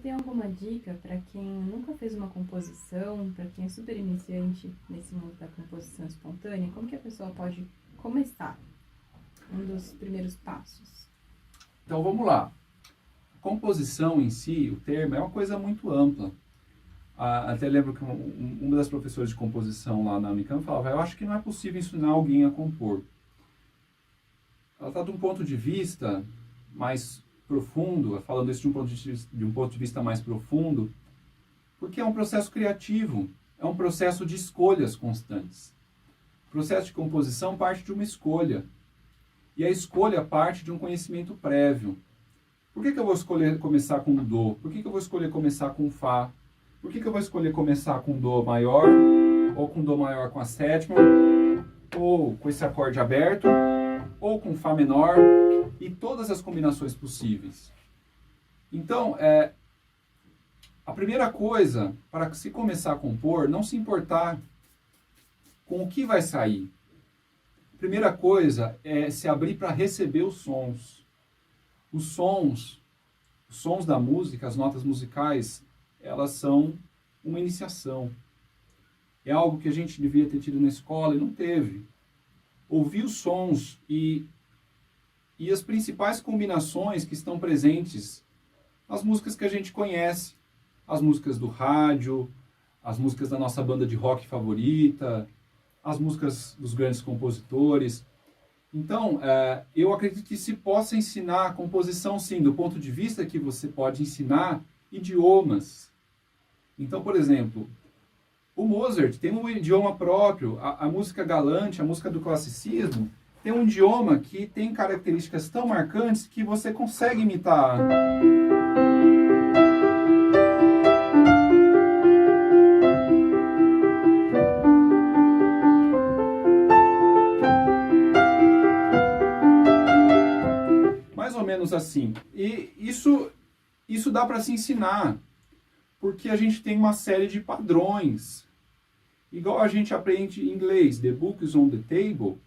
tem alguma dica para quem nunca fez uma composição, para quem é super iniciante nesse mundo da composição espontânea? Como que a pessoa pode começar? Um dos primeiros passos. Então vamos lá. A composição em si, o termo, é uma coisa muito ampla. Até lembro que uma das professoras de composição lá na Unicamp falava: eu acho que não é possível ensinar alguém a compor. Ela está de um ponto de vista mais profundo, falando isso de um ponto de vista mais profundo, porque é um processo criativo, é um processo de escolhas constantes. O processo de composição parte de uma escolha, e a escolha parte de um conhecimento prévio. Por que eu vou escolher começar com Dó? Por que eu vou escolher começar com Fá? Por que eu vou escolher começar com Dó maior, ou com Dó maior com a sétima, ou com esse acorde aberto, ou com Fá menor, e todas as combinações possíveis? Então, a primeira coisa, para se começar a compor, não se importar com o que vai sair. A primeira coisa é se abrir para receber os sons. Os sons da música, as notas musicais, elas são uma iniciação. É algo que a gente devia ter tido na escola e não teve. Ouvir os sons e as principais combinações que estão presentes nas músicas que a gente conhece, as músicas do rádio, as músicas da nossa banda de rock favorita, as músicas dos grandes compositores. Então, eu acredito que se possa ensinar a composição, sim, do ponto de vista que você pode ensinar idiomas. Então, por exemplo, o Mozart tem um idioma próprio, a música galante, a música do classicismo, tem um idioma que tem características tão marcantes que você consegue imitar. Mais ou menos assim. E isso dá para se ensinar, porque a gente tem uma série de padrões. Igual a gente aprende inglês, the book is on the table.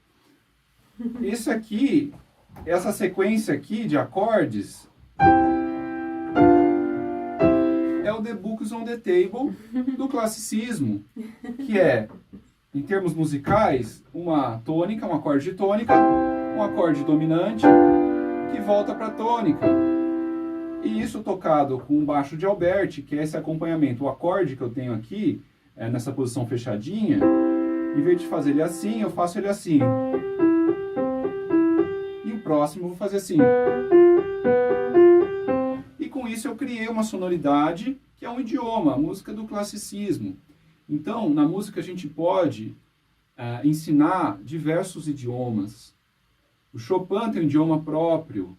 Esse aqui, essa sequência aqui de acordes, é o the book is on the table do classicismo, que é, em termos musicais, uma tônica, um acorde de tônica, um acorde dominante, que volta para a tônica. E isso tocado com um baixo de Alberti, que é esse acompanhamento. O acorde que eu tenho aqui, nessa posição fechadinha, em vez de fazer ele assim, eu faço ele assim. E o próximo eu vou fazer assim. E com isso eu criei uma sonoridade que é um idioma, a música do classicismo. Então, na música a gente pode ensinar diversos idiomas. O Chopin tem um idioma próprio,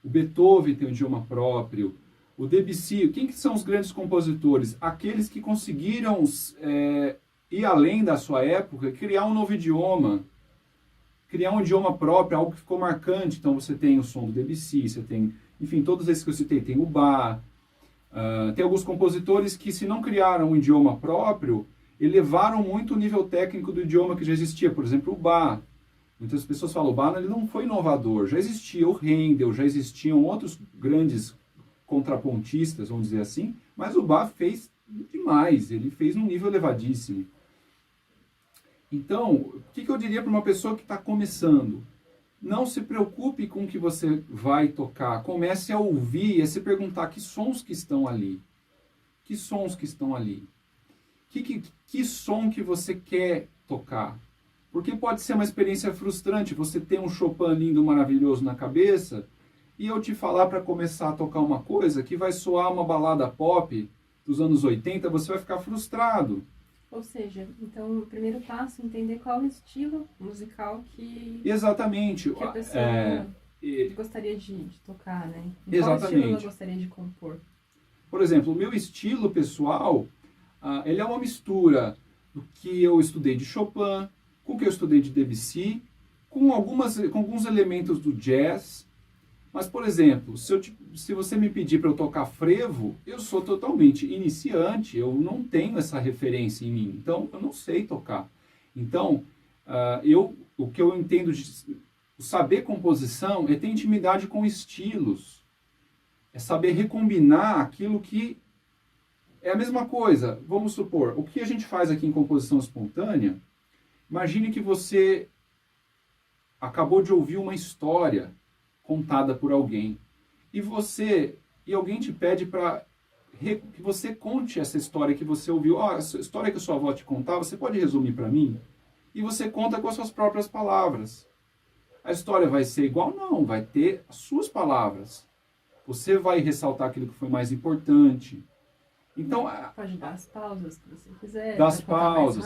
o Beethoven tem um idioma próprio, o Debussy. Quem que são os grandes compositores? Aqueles que conseguiram ir além da sua época, criar um novo idioma, criar um idioma próprio, algo que ficou marcante. Então você tem o som do Debussy, você tem, enfim, todos esses que eu citei, tem o Bach. Tem alguns compositores que, se não criaram um idioma próprio, elevaram muito o nível técnico do idioma que já existia. Por exemplo, o Bach. Muitas pessoas falam: o Bach ele não foi inovador, já existia o Handel, já existiam outros grandes contrapontistas, vamos dizer assim, mas o Bach fez demais, ele fez num nível elevadíssimo. Então, o que eu diria para uma pessoa que está começando? Não se preocupe com o que você vai tocar, comece a ouvir e a se perguntar que sons que estão ali. Que sons que estão ali? Que som que você quer tocar? Porque pode ser uma experiência frustrante você ter um Chopin lindo, maravilhoso na cabeça e eu te falar para começar a tocar uma coisa que vai soar uma balada pop dos anos 80, você vai ficar frustrado. Ou seja, então o primeiro passo é entender qual é o estilo musical que, exatamente, que a pessoa gostaria de tocar, né? Em exatamente. qual estilo ela gostaria de compor? Por exemplo, o meu estilo pessoal, ele é uma mistura do que eu estudei de Chopin, com o que eu estudei de Debussy, com alguns elementos do jazz. Mas, por exemplo, se você me pedir para eu tocar frevo, eu sou totalmente iniciante, eu não tenho essa referência em mim, então eu não sei tocar. Então, o que eu entendo de saber composição é ter intimidade com estilos. É saber recombinar aquilo que é a mesma coisa. Vamos supor, o que a gente faz aqui em composição espontânea, imagine que você acabou de ouvir uma história contada por alguém e alguém te pede para que você conte essa história que você ouviu. Essa história que a sua avó te contava, você pode resumir para mim? E você conta com as suas próprias palavras. A história vai ser igual? Não, vai ter as suas palavras. Você vai ressaltar aquilo que foi mais importante. Então, pode dar as pausas que você quiser. Das pausas.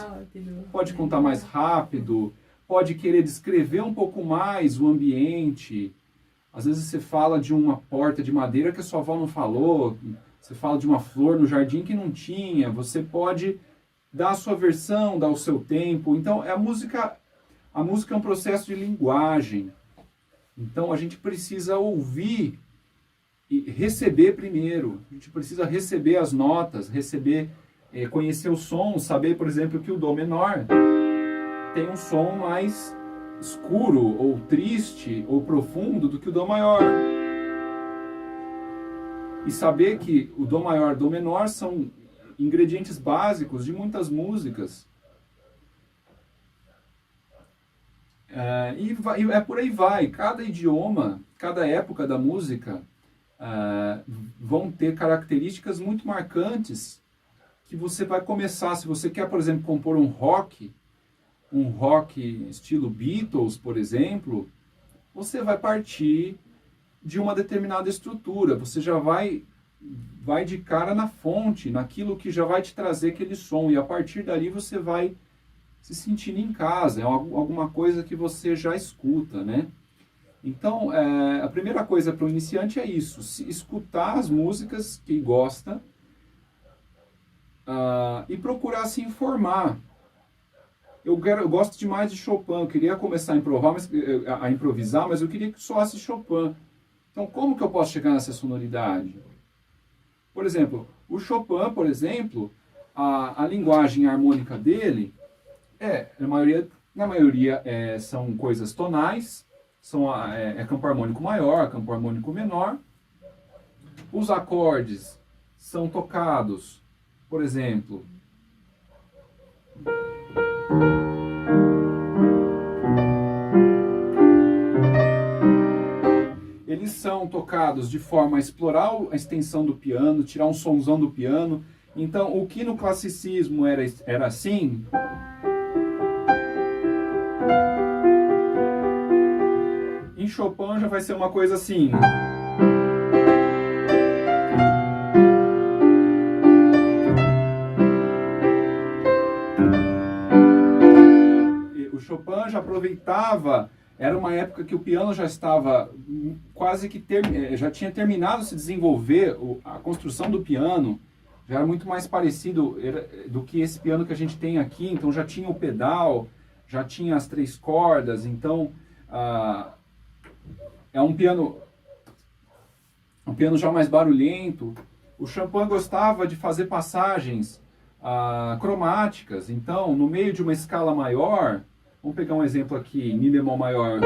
Pode contar mais rápido. Pode querer descrever um pouco mais o ambiente. Às vezes você fala de uma porta de madeira que a sua avó não falou. Você fala de uma flor no jardim que não tinha. Você pode dar a sua versão, dar o seu tempo. Então, a música é um processo de linguagem. Então, a gente precisa ouvir e receber primeiro. A gente precisa receber as notas, conhecer o som, saber, por exemplo, que o Dó menor tem um som mais escuro, ou triste, ou profundo do que o Dó maior. E saber que o Dó maior e o Dó menor são ingredientes básicos de muitas músicas. E por aí vai. Cada idioma, cada época da música vão ter características muito marcantes que você vai começar. Se você quer, por exemplo, compor um rock estilo Beatles, por exemplo, você vai partir de uma determinada estrutura. Você já vai de cara na fonte, naquilo que já vai te trazer aquele som. E a partir dali você vai se sentindo em casa. É alguma coisa que você já escuta, né? Então, a primeira coisa para o iniciante é isso. Escutar as músicas que gosta e procurar se informar. Eu gosto demais de Chopin, eu queria começar a improvisar, mas eu queria que soasse Chopin. Então, como que eu posso chegar nessa sonoridade? Por exemplo, o Chopin, por exemplo, a linguagem harmônica dele, na maioria são coisas tonais, campo harmônico maior, campo harmônico menor. Os acordes são tocados, por exemplo, eles são tocados de forma a explorar a extensão do piano, tirar um sonzão do piano. Então, o que no classicismo era assim, em Chopin já vai ser uma coisa assim. O Chopin já aproveitava, era uma época que o piano já estava quase que já tinha terminado de se desenvolver, a construção do piano já era muito mais parecido do que esse piano que a gente tem aqui. Então já tinha o pedal, já tinha as 3 cordas. Então é um piano já mais barulhento. O Chopin gostava de fazer passagens cromáticas. Então, no meio de uma escala maior, vamos pegar um exemplo aqui, Mi bemol maior.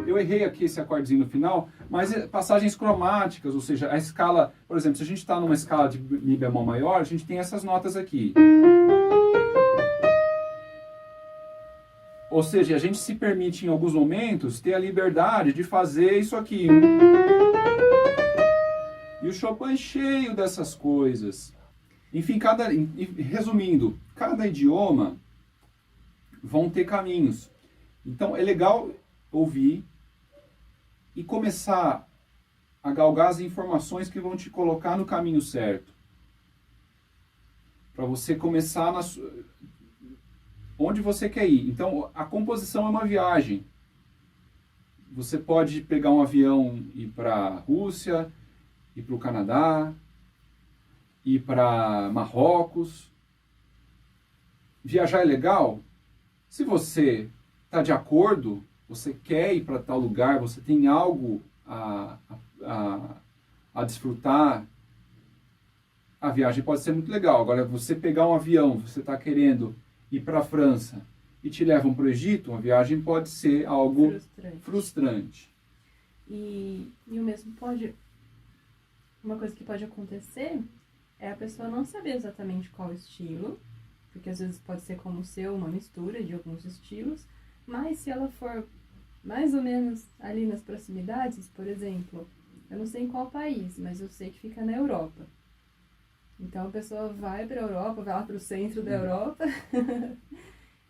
Eu errei aqui esse acordezinho no final, mas passagens cromáticas, ou seja, a escala, por exemplo, se a gente está numa escala de Mi bemol maior, a gente tem essas notas aqui. Ou seja, a gente se permite em alguns momentos ter a liberdade de fazer isso aqui. E o Chopin é cheio dessas coisas. Enfim, resumindo, cada idioma vão ter caminhos. Então é legal ouvir e começar a galgar as informações que vão te colocar no caminho certo. Para você começar onde você quer ir. Então, a composição é uma viagem. Você pode pegar um avião e ir para a Rússia, ir para o Canadá, ir para Marrocos. Viajar é legal? Se você está de acordo, você quer ir para tal lugar, você tem algo a desfrutar, a viagem pode ser muito legal. Agora, você pegar um avião, você está querendo ir para a França e te levam para o Egito, a viagem pode ser algo frustrante. E o mesmo pode... Uma coisa que pode acontecer é a pessoa não saber exatamente qual estilo, porque às vezes pode ser como o seu, uma mistura de alguns estilos, mas se ela for mais ou menos ali nas proximidades, por exemplo, eu não sei em qual país, mas eu sei que fica na Europa. Então a pessoa vai para a Europa, vai lá para o centro da Europa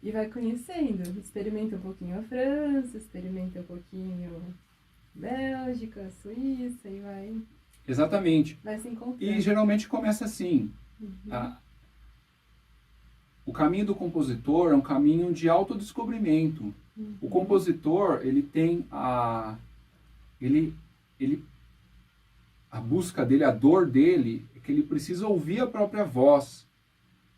e vai conhecendo, experimenta um pouquinho a França, experimenta um pouquinho Bélgica, Suíça e vai... Exatamente. Vai se encontrando. E geralmente começa assim. Uhum. O caminho do compositor é um caminho de autodescobrimento. Uhum. O compositor, ele tem a busca dele, a dor dele, é que ele precisa ouvir a própria voz.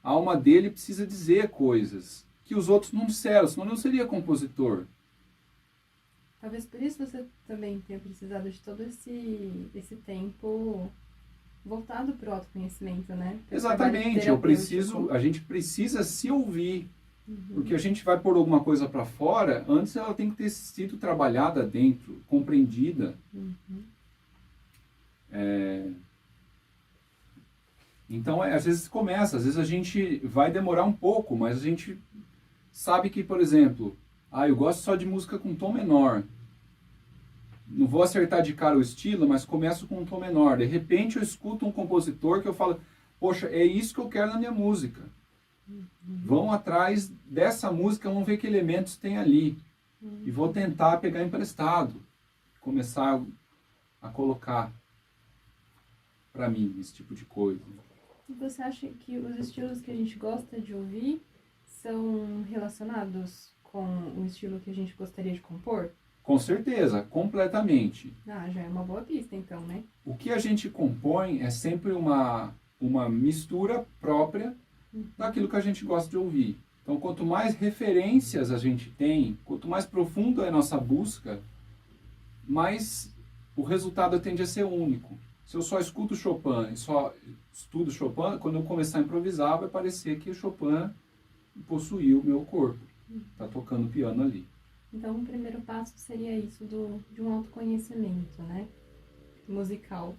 A alma dele precisa dizer coisas que os outros não disseram, senão não seria compositor. Talvez por isso você também tenha precisado de todo esse tempo voltado para o autoconhecimento, né? Exatamente, a gente precisa se ouvir. Uhum. Porque a gente vai pôr alguma coisa para fora, antes ela tem que ter sido trabalhada dentro, compreendida. Uhum. Então, às vezes às vezes a gente vai demorar um pouco, mas a gente sabe que, por exemplo, eu gosto só de música com tom menor. Não vou acertar de cara o estilo, mas começo com um tom menor. De repente eu escuto um compositor que eu falo, poxa, é isso que eu quero na minha música. Uhum. Vão atrás dessa música, vão ver que elementos tem ali. Uhum. E vou tentar pegar emprestado. Começar a colocar para mim esse tipo de coisa. E você acha que os estilos que a gente gosta de ouvir são relacionados com o estilo que a gente gostaria de compor? Com certeza, completamente. Já é uma boa pista então, né? O que a gente compõe é sempre uma mistura própria daquilo que a gente gosta de ouvir. Então, quanto mais referências a gente tem, quanto mais profundo é a nossa busca, mais o resultado tende a ser único. Se eu só escuto Chopin e só estudo Chopin, quando eu começar a improvisar, vai parecer que o Chopin possuiu o meu corpo. Está tocando piano ali. Então, o primeiro passo seria isso de um autoconhecimento, né? Musical.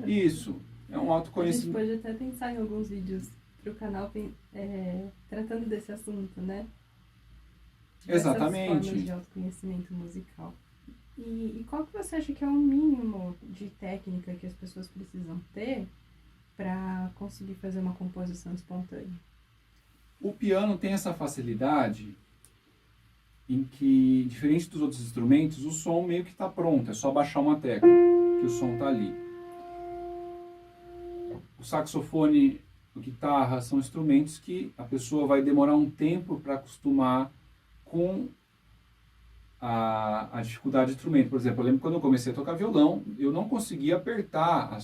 Isso, é um autoconhecimento. A gente pode até pensar em alguns vídeos para o canal tratando desse assunto, né? Exatamente. Dessas formas de autoconhecimento musical. E qual que você acha que é o mínimo de técnica que as pessoas precisam ter para conseguir fazer uma composição espontânea? O piano tem essa facilidade em que, diferente dos outros instrumentos, o som meio que está pronto, é só baixar uma tecla, que o som está ali. O saxofone, a guitarra, são instrumentos que a pessoa vai demorar um tempo para acostumar com a dificuldade do instrumento. Por exemplo, eu lembro quando eu comecei a tocar violão, eu não conseguia apertar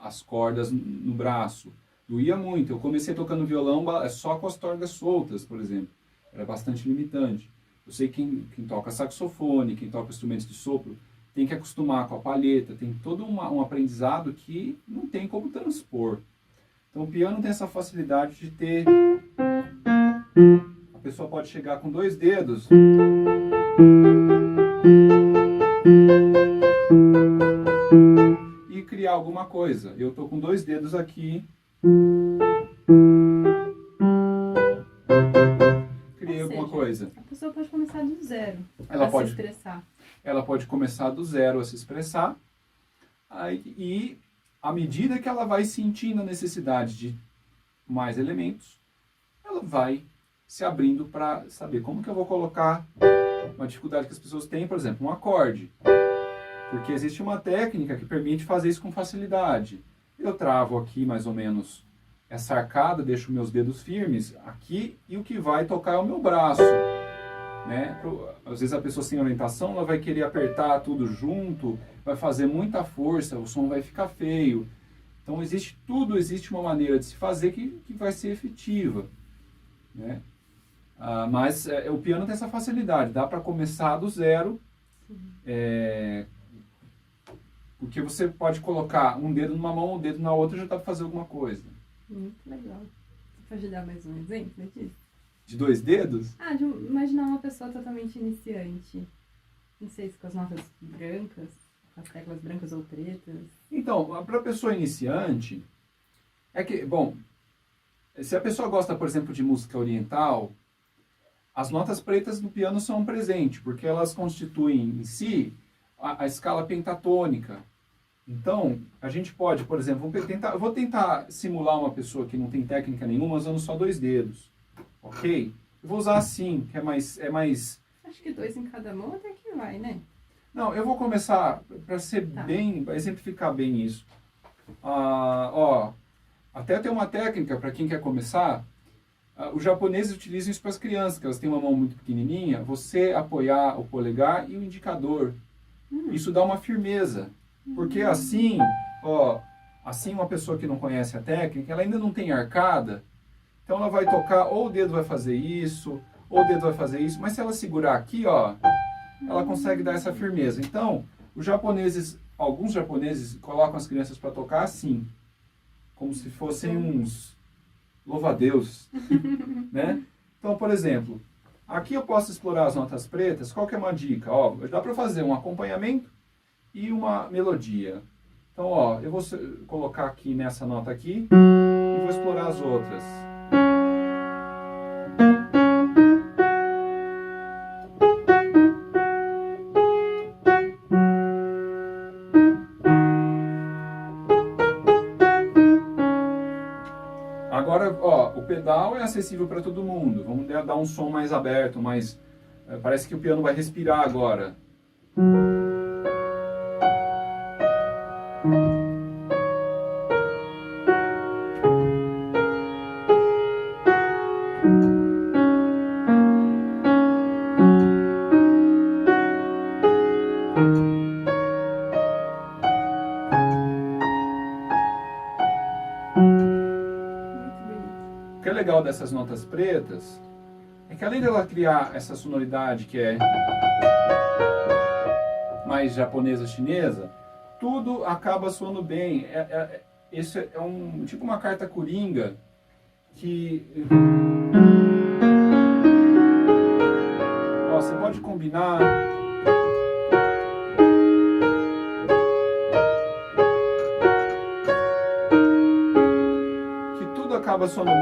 as cordas no braço, doía muito. Eu comecei tocando violão só com as cordas soltas, por exemplo, era bastante limitante. Eu sei que quem toca saxofone, quem toca instrumentos de sopro, tem que acostumar com a palheta, tem todo um aprendizado que não tem como transpor. Então o piano tem essa facilidade de ter... A pessoa pode chegar com 2 dedos e criar alguma coisa. Eu estou com 2 dedos aqui. Alguma coisa. A pessoa pode começar do zero se expressar. Ela pode começar do zero a se expressar. E à medida que ela vai sentindo a necessidade de mais elementos, ela vai se abrindo para saber como que eu vou colocar uma dificuldade que as pessoas têm, por exemplo, um acorde. Porque existe uma técnica que permite fazer isso com facilidade. Eu travo aqui mais ou menos essa arcada, deixo meus dedos firmes aqui e o que vai tocar é o meu braço. Né? Às vezes a pessoa sem orientação ela vai querer apertar tudo junto, vai fazer muita força, o som vai ficar feio. Então existe uma maneira de se fazer que vai ser efetiva. Né? Mas o piano tem essa facilidade, dá para começar do zero, Porque você pode colocar um dedo numa mão, um dedo na outra e já dá para fazer alguma coisa. Muito legal. Você pode dar mais um exemplo disso? De 2 dedos? Ah, de imaginar uma pessoa totalmente iniciante. Não sei se com as notas brancas, com as teclas brancas ou pretas. Então, para a pessoa iniciante, é que, bom, se a pessoa gosta, por exemplo, de música oriental, as notas pretas no piano são um presente, porque elas constituem em si a escala pentatônica. Então, a gente pode, por exemplo, eu vou tentar simular uma pessoa que não tem técnica nenhuma usando só 2 dedos, ok? Eu vou usar assim, que é mais... Acho que 2 em cada mão até que vai, né? Não, eu vou começar para ser bem, para exemplificar bem isso. Até tem uma técnica para quem quer começar. Os japoneses utilizam isso para as crianças, que elas têm uma mão muito pequenininha. Você apoiar o polegar e o indicador. Isso dá uma firmeza. Porque assim, assim uma pessoa que não conhece a técnica, ela ainda não tem arcada. Então ela vai tocar, ou o dedo vai fazer isso, ou o dedo vai fazer isso. Mas se ela segurar aqui, ela consegue dar essa firmeza. Então, alguns japoneses colocam as crianças para tocar assim, como se fossem uns louva-a-Deus, né? Então, por exemplo, aqui eu posso explorar as notas pretas. Qual que é uma dica? Dá para fazer um acompanhamento e uma melodia. Então, eu vou colocar aqui nessa nota aqui e vou explorar as outras. Agora, o pedal é acessível para todo mundo. Vamos dar um som mais aberto, mais... parece que o piano vai respirar agora. O que é legal dessas notas pretas é que além dela criar essa sonoridade que é mais japonesa, chinesa, tudo acaba soando bem. Isso é tipo uma carta coringa que... você pode combinar... que tudo acaba soando...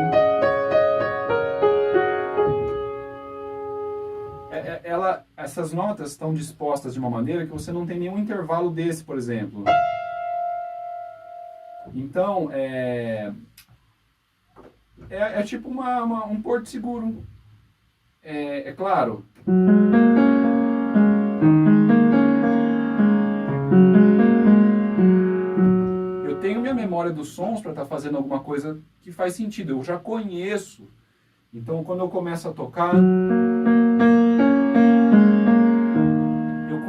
essas notas estão dispostas de uma maneira que você não tem nenhum intervalo desse, por exemplo. Então, é tipo um porto seguro. É claro. Eu tenho minha memória dos sons para estar fazendo alguma coisa que faz sentido. Eu já conheço. Então, quando eu começo a tocar...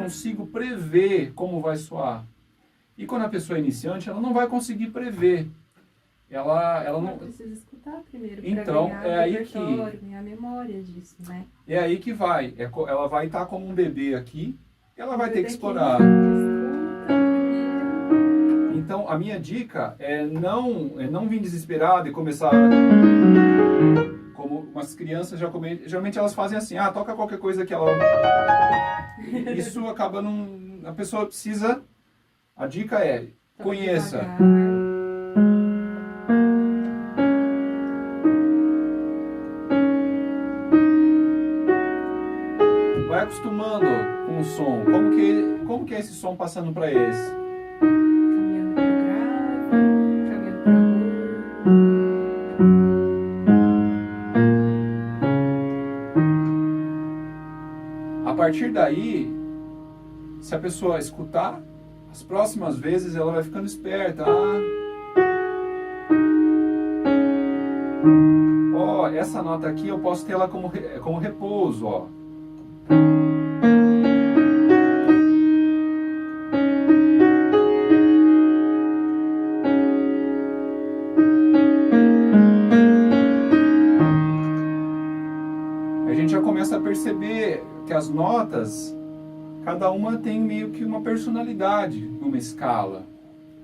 consigo prever como vai soar. E quando a pessoa é iniciante, ela não vai conseguir prever. Ela não precisa escutar primeiro. Então, ganhar ganhar memória disso, né? É aí que vai. Ela vai estar como um bebê aqui, e ela vai ter que explorar. Então, a minha dica é não vir desesperado e começar... Como umas crianças geralmente elas fazem assim, toca qualquer coisa que ela... Isso acaba a pessoa precisa... A dica é, conheça. Vai acostumando com o som. Como que é esse som passando para esse? Caminhando para o grave, caminhando para o agudo. A partir daí, se a pessoa escutar, as próximas vezes ela vai ficando esperta. Essa nota aqui eu posso ter ela como repouso, A gente já começa a perceber que as notas cada uma tem meio que uma personalidade numa escala.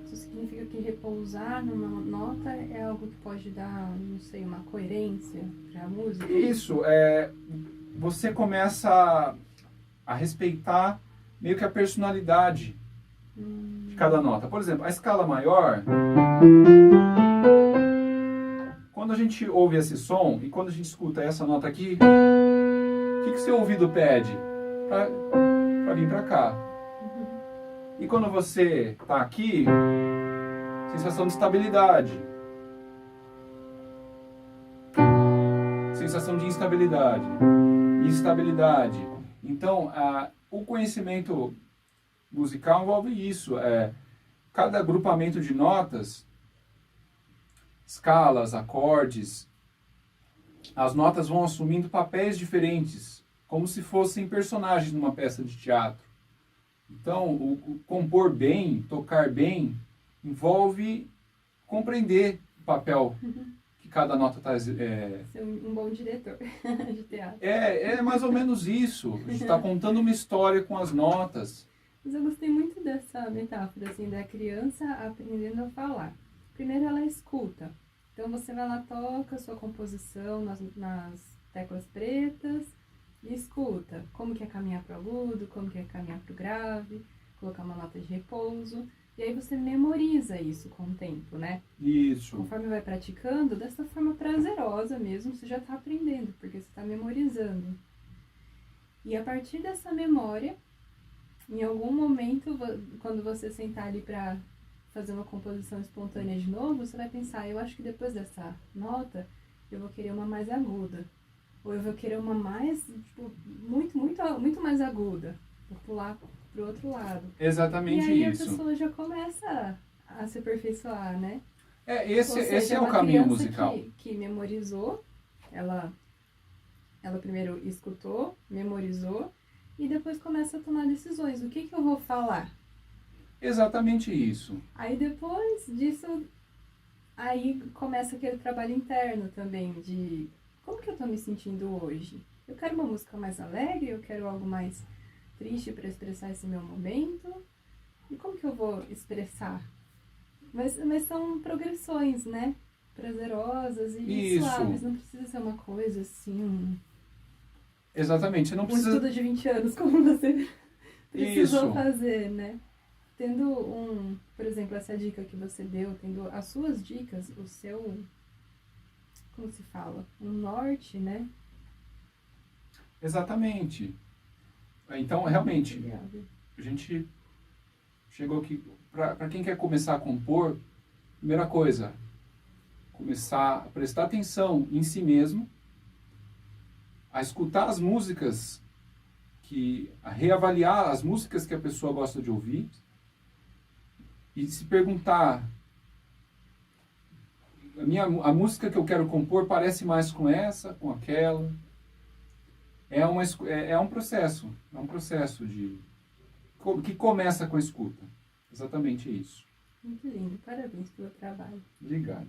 Isso significa que repousar numa nota é algo que pode dar, não sei, uma coerência para a música? Isso, você começa a respeitar meio que a personalidade de cada nota. Por exemplo, a escala maior, quando a gente ouve esse som e quando a gente escuta essa nota aqui, o que seu ouvido pede? Para vir para cá. E quando você está aqui, sensação de estabilidade. Sensação de instabilidade. Estabilidade. Então, o conhecimento musical envolve isso. Cada agrupamento de notas, escalas, acordes, as notas vão assumindo papéis diferentes, como se fossem personagens numa peça de teatro. Então, o compor bem, tocar bem, envolve compreender o papel que cada nota está... Ser um bom diretor de teatro. É mais ou menos isso. A gente está contando uma história com as notas. Mas eu gostei muito dessa metáfora, assim, da criança aprendendo a falar. Primeiro ela escuta. Então você vai lá, toca a sua composição nas teclas pretas e escuta como que é caminhar para o agudo, como que é caminhar para o grave, colocar uma nota de repouso. E aí você memoriza isso com o tempo, né? Isso. Conforme vai praticando, dessa forma prazerosa mesmo, você já está aprendendo, porque você está memorizando. E a partir dessa memória, em algum momento, quando você sentar ali para fazer uma composição espontânea de novo, você vai pensar, eu acho que depois dessa nota, eu vou querer uma mais aguda. Ou eu vou querer uma mais, tipo, muito mais aguda. Vou pular pro outro lado. Exatamente isso. E aí a pessoa já começa a se aperfeiçoar, né? Esse é o caminho musical. Que memorizou, ela primeiro escutou, memorizou, e depois começa a tomar decisões. O que eu vou falar? Exatamente isso. Aí depois disso, aí começa aquele trabalho interno também, de como que eu tô me sentindo hoje? Eu quero uma música mais alegre, eu quero algo mais triste para expressar esse meu momento? E como que eu vou expressar? Mas são progressões, né? Prazerosas e suaves, não precisa ser uma coisa assim... Exatamente, você não precisa... Um estudo de 20 anos, como você precisou fazer, né? Tendo por exemplo, essa dica que você deu, tendo as suas dicas, o seu, como se fala? Um norte, né? Exatamente. Então, realmente, a gente chegou aqui, para quem quer começar a compor, primeira coisa, começar a prestar atenção em si mesmo, a escutar as músicas, a reavaliar as músicas que a pessoa gosta de ouvir e se perguntar, a música que eu quero compor parece mais com essa, com aquela. É um processo que começa com a escuta. Exatamente isso. Muito lindo, parabéns pelo trabalho. Obrigado.